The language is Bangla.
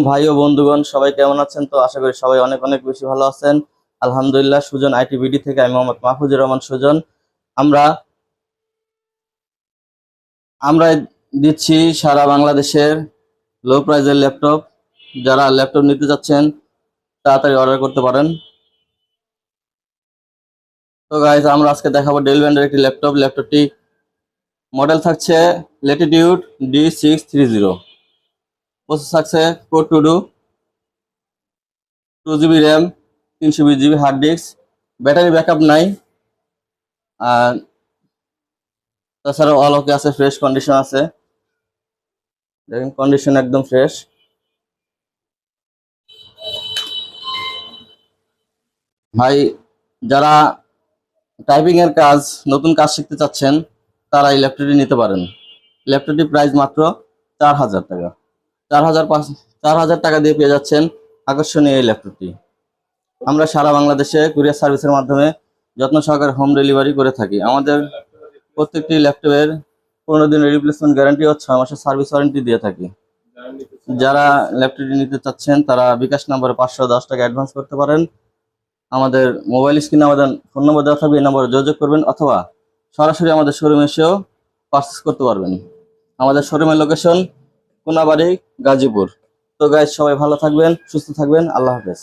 ভাই ও বন্ধুগণ সবাই কেমন আছেন? তো আশা করি সবাই অনেক অনেক বেশি ভালো আছেন। আলহামদুলিল্লাহ। সুজন আইটি বিডি থেকে আমি মোহাম্মদ মাহফুজুর রহমান সুজন। আমরা আমরা দিচ্ছি সারা বাংলাদেশের লো প্রাইজের ল্যাপটপ। যারা ল্যাপটপ নিতে যাচ্ছেন তাড়াতাড়ি অর্ডার করতে পারেন। তো গাইজ, আমরা আজকে দেখাবো ডেল ব্র্যান্ডের একটি ল্যাপটপটি মডেল থাকছে ল্যাটিটিউড D630। প্রসেস থাকছে core two duo, 2 GB RAM, 320 GB hard disk. Battery backup নাই। আর তাছাড়া অল ওকে আছে, ফ্রেশ কন্ডিশন আছে। দেখেন কন্ডিশন একদম ফ্রেশ। ভাই, যারা টাইপিং এর কাজ, নতুন কাজ শিখতে চাচ্ছেন তারা এই ল্যাপটপটি নিতে পারেন। ল্যাপটপটি প্রাইস মাত্র 4,000 টাকা। 4,000 টাকা দিয়ে পেয়ে যাচ্ছেন আকর্ষণীয় এই ল্যাপটপটি। আমরা সারা বাংলাদেশে কুরিয়ার সার্ভিসের মাধ্যমে যত্ন সহকারে হোম ডেলিভারি করে থাকি। আমাদের প্রত্যেকটি ল্যাপটপের 15 দিনের রিপ্লেসমেন্ট গ্যারান্টি ও 6 মাসের সার্ভিস ওয়ারেন্টি দিয়ে থাকি। যারা ল্যাপটপটি নিতে চাচ্ছেন তারা বিকাশ নম্বরে 510 টাকা অ্যাডভান্স করতে পারেন। আমাদের মোবাইল স্ক্রিনে আমাদের ফোন নম্বর দেওয়া থাকবে, এই নম্বরে যোগাযোগ করবেন অথবা সরাসরি আমাদের শোরুমে এসেও পারচেস করতে পারবেন। আমাদের শোরুমের লোকেশন কোনাবাড়ি, গাজীপুর। তো গাইজ, সবাই ভালো থাকবেন, সুস্থ থাকবেন। আল্লাহ হাফেজ।